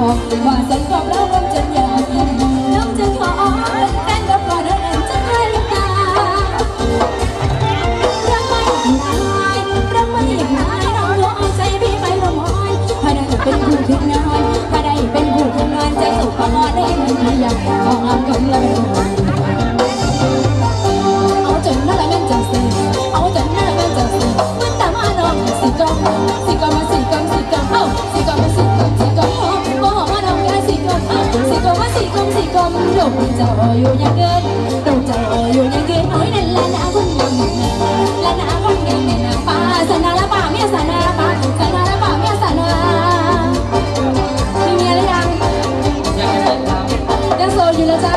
อกว่าสังคมแล้วมันจะยากน้องจะขอเป็นแฟนกับก่อนเดินจะให้ตารักไม่หายรักไม่หายเราลองใจพี่ไปละมอยถ้าได้เป็นคู่ถึงงานถ้าได้เป็นคู่ถึงงานจะสุขพอได้เงินอยากขอเอากำลังเอาจนนั่นแหละมันจะเสียเอาจนนั่นแหละมันจะเสียมันแต่มาน้องสิกมมาสิกมเอ้าสิกมมาสิกมโอ้มาน้องแค่สิกมมาสิกมลูกจะอยู่ยังเกินลูกจะอยู่ยังเกินน้อยนั่นแหละนะคนยังและนะคนยังนะป้าสนาละป้าเมียสนาละป้าสนาละป้าเมียสนามีเมียหรือยังยังโสดอยู่แล้วจ้ะ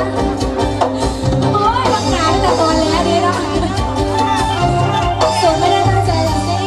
โอ้ยรักงานแต่ตอนแล้วดีนะโสดไม่ได้ตั้งใจอย่างนี้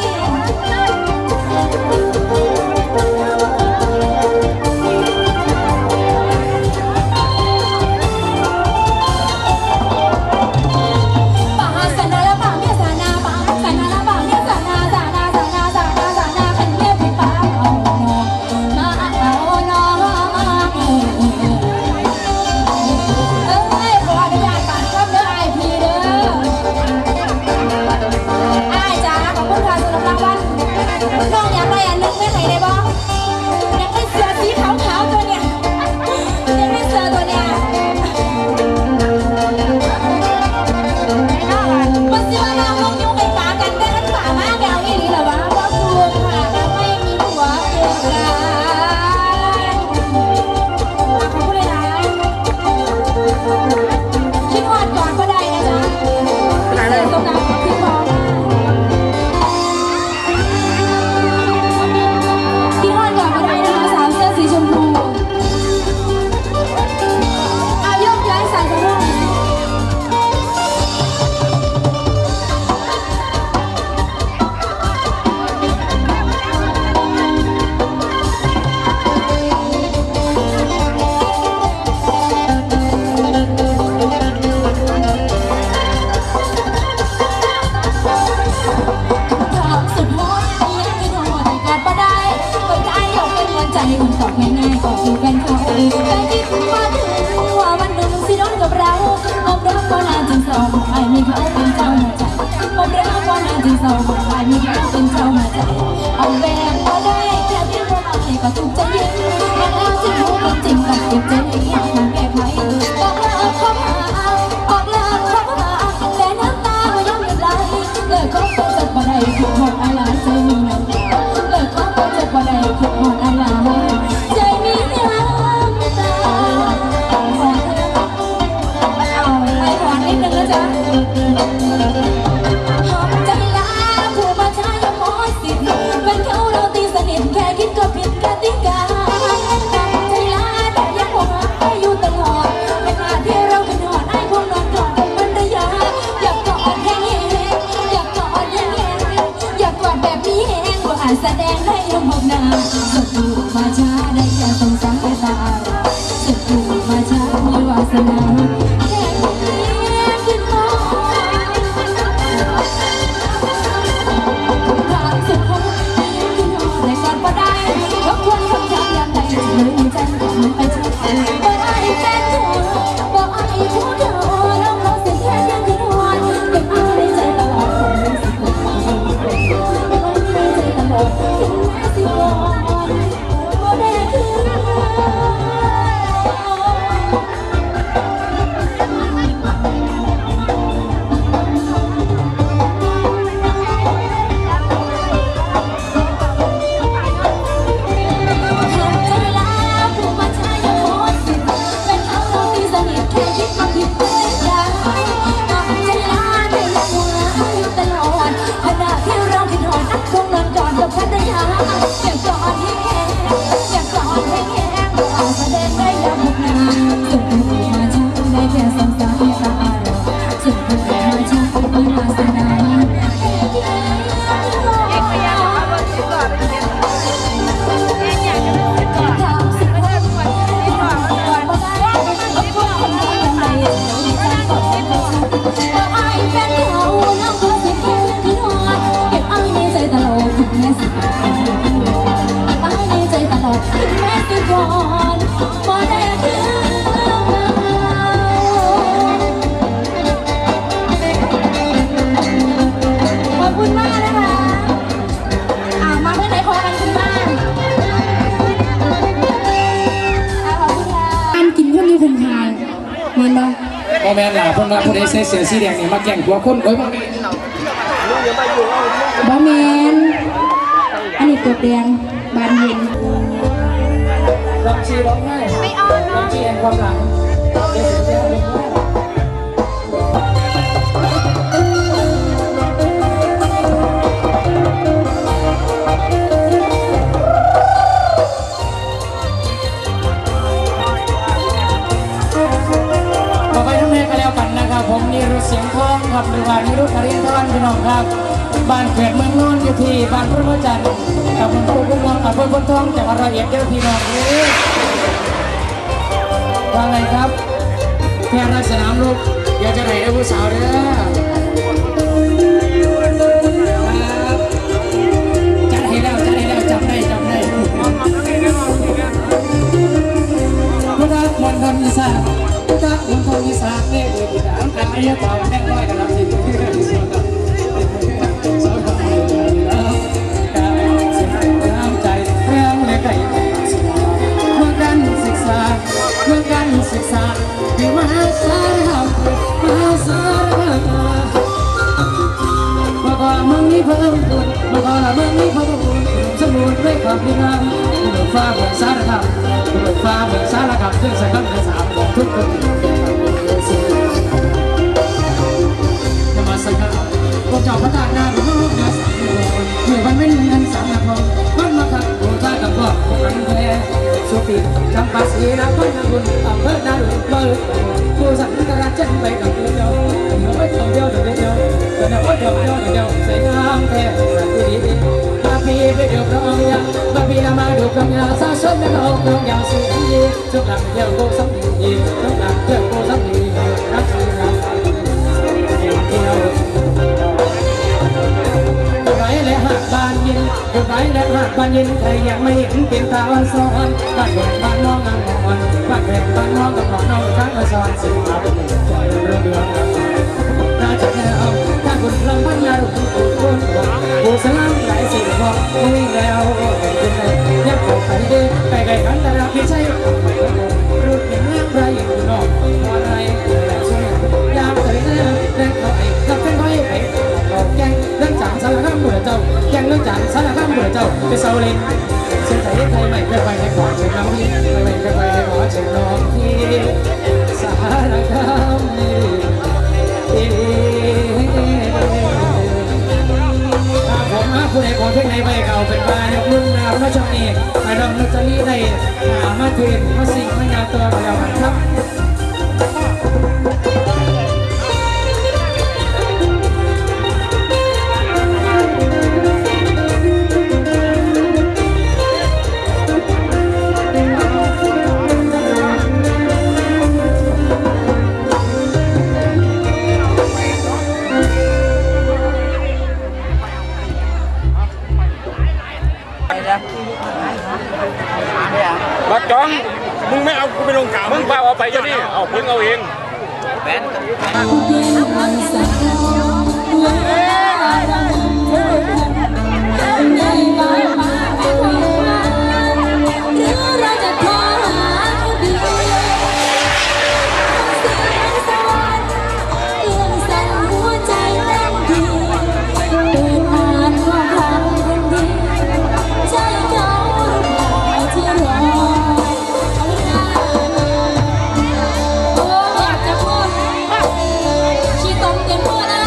เอาแบบก็ได้แค่ที่เราไม่ก็ถูกใจยิ่งแล้วจะรู้จริงกับเจ็บใจอยากแก้ไขบอกเลิกเข้ามาแต่น้ำตาก็ยังไม่ไหลเลิกก็จะบ่ได้คิดหมดอะไรใจมีน้ำตาเลิกก็จะบ่ได้คิดหมดอะไรใจมีน้ำตาเอาไปถอนนิดนึงนะจ๊ะแค่คิดก็ผิดกติกาใจร้ายแต่ยังคงหาอยู่ตลอดขณะที่เราเป็นหอดไอ้พวกนอนกอดกันมันระยะอยากกอดแห้งอยากกอดแห้งอยากกอดแบบนี้แห้งว่าอาจแสดงให้ลมหกหน้าสุดถูกมาช้าได้แค่สงสารตาสุดถูกมาช้ามีวาสนาแค่นี้คิดว่าก็ควรคำถามอย่างไรเลยใจมันไปชัดบ่ไอ้แฟนเธอบ่ไอ้ผู้เธอแล้วเขาเสียแค่ยังคืนวันเก็บเอาในใจตลอดเก็บเอาในใจตลอดถึงแม้สิก่อนบ่ได้คืน แม่นล่ะเพิ่นว่าผู้ใดใส่เสื้อสีแดงนี่มาแกล้งหัวคนโอ้ยบ่ บะแมนอันนี้ตัวแดงบานเย็น ลองชีร้องไห้ไม่อ้อนเนาะลองชีแห่งความหลังเดี๋ยวเสียงเดียวผมนี่รุ่เสียงทองครับหรือว่านี่รุ่กระเรียนทอนพี่น้องครับบ้านเกิดเมืองนอนอยู่ที่บ้านพระจันทร์กับหลวงปู่พุ่มพวงอำเภอพนทองจังหวัดร้อยเอ็ดเด้อพี่น้องนี่ว่าไงครับแพทย์รักสนามลูกอยากจะไหนได้ผู้สาวเด้อจัดให้แล้วจำได้พุทธมนต์ธรรมอีสานพุทธมนต์ธรรมอีสานเนี่ยเลยพี่น้องกันไม่ยอมเป่าแม่งร้อยกันรับสิน้ำใจแรงและไก่เมื่อการศึกษาที่มหาสารคามเมื่อก่อนมึงนี่เพิ่มบุญสมุนด้วยความดีงามเมืองฟ้าเมืองสารคามเรื่องสังคมในสามของทุกคนจะมาสังคมพวกเจ้าพระตาหน้าของลูกเนื้อสามคนเมื่อวันไม่เงินสามหลักของมันมาขัดโบราณกับพ่อพวกกันแท้สุขีจำปาสีนะคนบุญอำเภอนาหลวงเปิดผู้สังกัดเช่นไปกับเดียวไม่ต้องเดียวแต่ว่าเดียวใส่น้ำแท้สัตว์ดีมาพีไปเดียวพร้อมยังมาพีมาดูกำยาสาชนและเราต้องยาวสุดที่ทุกหลังเดียวโกสัมดีทุกหลังเดียวโกสัมดีรักษาเดียวไรและหักบานยินไรและหักบานยินใครยังไม่เห็นเป็นตาวันซ้อนบ้านแขกบ้านน้องอังอ่อนบ้านแขกบ้านน้องกับน้องข้างมาซ้อนสิ่งเอาใจเรื่องน่าจะแค่เอาถ้าคุณลำพันยาหลุดคนผู้สลังหลายสิ่งบอกวิ่งแล้วเป็นไงยักษ์ไปดิไปไกลกันแต่เราไม่ใช่รูปอย่างเรื่องไรอยู่นอกอะไรแต่ช่วยยามเคยเล่นเล่นเขาไอ้กับเป็นไว้ไปบอกแกงเรื่องจางสารข้ามเบื่อเจ้าแกงเรื่องจางสารข้ามเบื่อเจ้าไปเซาเล่นเส้นใจไทยไม่ไปให้ขอเช็คน้องที่ไม่ไปให้ขอเช็คน้องที่สารข้ามผมผู้ใดขอเพลงไหนไปเก่าเป็นปลายรุ่นราวช่องนี้มาดองนุจรีได้มาเทนมาสิ่งมายาวตัวแล้วครับบักจ้องมึงไม่เอากูไปลงข่าวมึงเปล่าเอาไปเจ้านี่เอาพึ่งเอาเองแบชีตมเต็มหัวนะ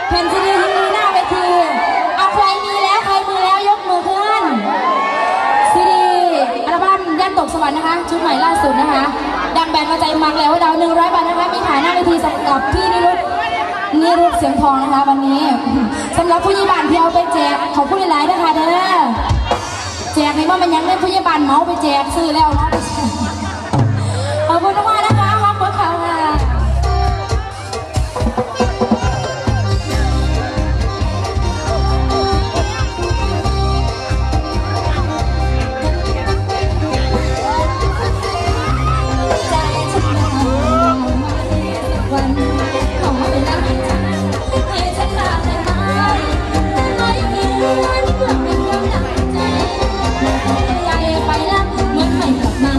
แผ่นซีดีที่มีหน้าเวทีเอาใครมีแล้วยกมือขึ้นซีดีอัลบั้มย่านตกสวรรค์นะคะชุดใหม่ล่าสุดนะคะดังแบนมาใจมักแล้วดาว100 บาทนะคะมีขายหน้าเวทีสำหรับพี่นิรุตเสียงทองนะคะวันนี้สำหรับผู้ใหญ่บ้านที่เอาไปแจกขอบคุณหลายๆนะคะเด้อแจกในว่ามันยังได้ผู้ใหญ่บ้านเมาไปแจกซื้อแล้วเนาะขอบคุณมากนะคะขอบคุณค่ะไปแล้วเหมือนไม่กลับมา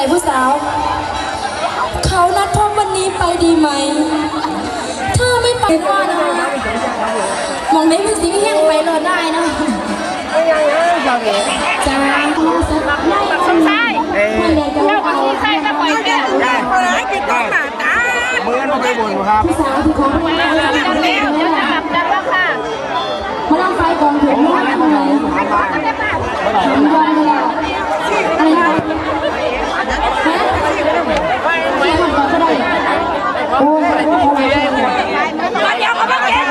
ส่ผู้สาวเขานัดพบวันนี้ไปดีไหมถ้าไม่ไปว่านะมองไม่เป็นสิ่งที่ยังไปรอได้นะจ้าสงสัยเราก็สงสัยจะปล่อยแก้วมือมันไปบนครับ ผู้สาวที่เขาไม่ได้จะจับจับแล้วค่ะมาลองไฟกองถุงมาทำไมทำวันเลยอะไรนะไม่ทำก่อนก็ได้โอ้ยเดี๋ยวเขาไม่แก้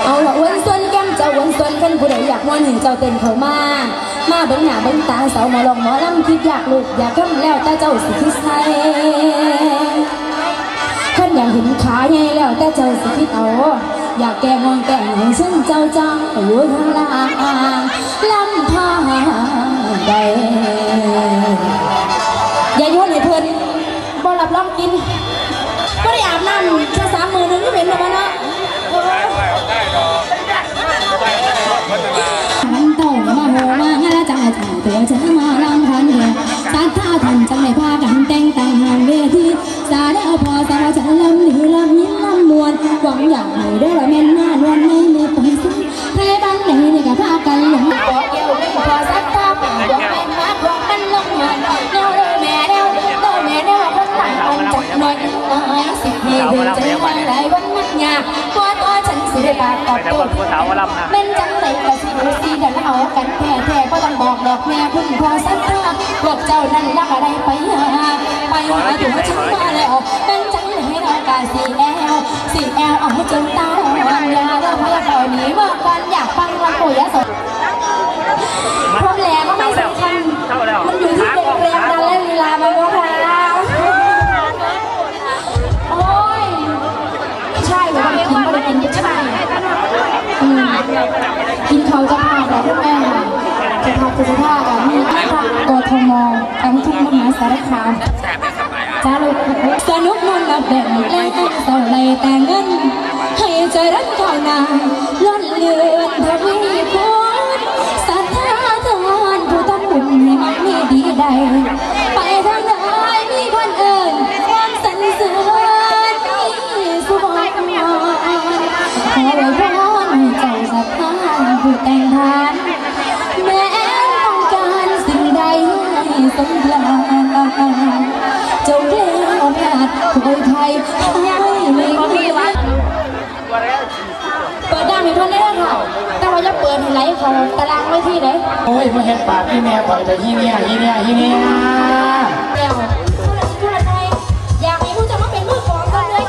เอาละอ้วนส่วนแก้มเจ้าอ้วนส่วนกันผู้ใดอยากม้วนเห็นเจ้าเต้นเขามาเบิ้งหน้าเบิ้งตาสาวหมอลองหมอลำคิดอยากลูกอยากทำแล้วแต่เจ้าสิคิดใส่คนอยากเห็นขาใหญ่แล้วแต่เจ้าสิคิดเอาอยากแก่งองแก่งให้ฉันเจ้าจังอยู่ทางล่างลำพาใดอย่าโยนให้เพื่อนบ่หลับล้อมกินก็ได้อาบน้ำแค่3 มื้อนึงก็เป็นแล้วนะมันเต่ามาโหมาละจ่าจ่าตัวจะมาลำพันเดียวสาท่าทันจังในพากันแต่งต่างหางเวทีสาได้พอสาวจะลำหรือลำยิ้มลำมวนหวังอยากให้ได้ละเม่นหน้านวลไม่มีปุ๋ยซุ้มใครบ้านไหนนี่ก็พากันหลงขอเกี่ยวไม่พอสักตาเป็นดวงไม่มาพวกมันลงมาเร็วเลยแม่เร็วแม่เร็วคนหลังคนจับหน่อยสิให้เดินใจวันไหลวันมัดยากตัวฉันสิได้ปากตอบตัวเป็นจังไหนก็สิดูสิเดี๋ยวเอากันแท้ก็ต้องบอกดอกแม่พึ่งพอสักตาพวกเจ้านั่นรักอะไรไปหาตัวฉันมาแล้วเป็นจังไหนเรากาสีแอลเอาจนตาลอยยาเราพยาบาลนี้บอกกันอยากฟังลำโพยสดพร้อมแล้วก็ไม่สำคัญมันอยู่ที่เด็กแรงดันและลีลามันก็พาโอ้ยไม่ใช่หรือว่ากินไม่ได้กินไม่ใช่กินเขาจะพาแบบแม่จะพาคุณภาพมีที่พักกทมทั้งทุกมหาสารคามจ้าลูกสนุกมนต์แบบแบบเล่นเศร้าเลยแต่เงินให้ใจรักเท่านาล้นเลือนทวีคูณศรัทธาทานผู้ทำบุญให้มันมีดีใดไปทางไหนมีคนเอิญความสรรเสริญมีสุขภาพขอไว้พรให้เจ้าศรัทธาผู้แต่งทานแม้ต้องการสิ่งใดให้สมปรารถนาเจ้าเลี้ยงแพทย์ผู้ไทยให้ไม่มีวันเปิดด้านให้เพื่อนได้ค่ะแต่ว่าจะเปิดให้ไหลเขาตารางไว้ที่ไหนโอ้ยมาเห็นปากที่แม่ปล่อยไปที่เนี่ยเดี๋ยวผู้ไทยอยากให้ผู้จะมาเป็นมือกองกันเลย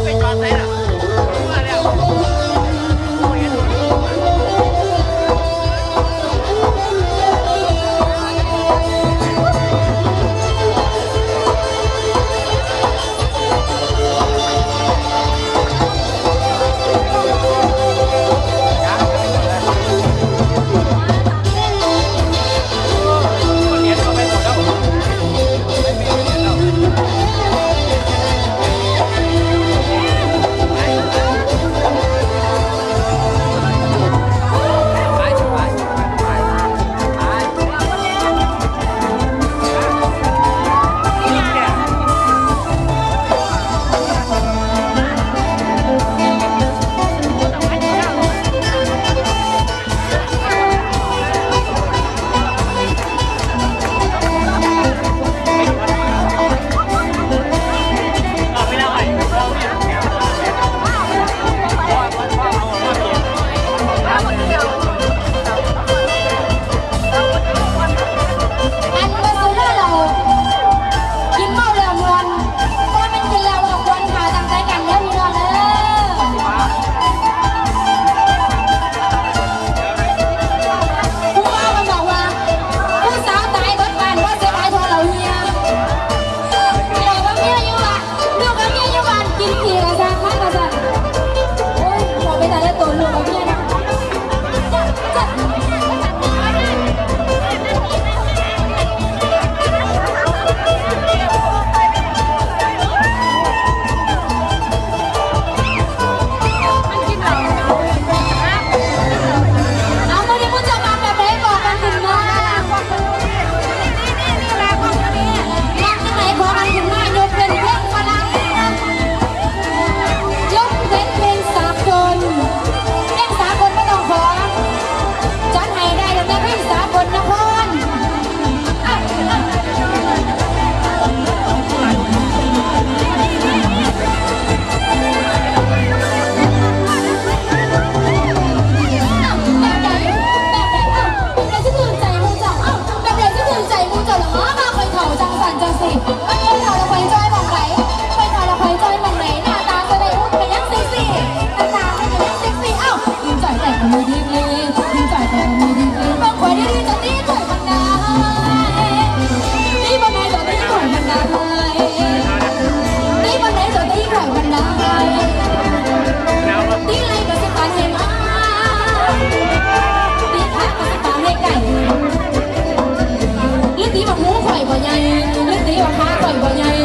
เป็นจอดไหนล่ะ บ่ใหญ่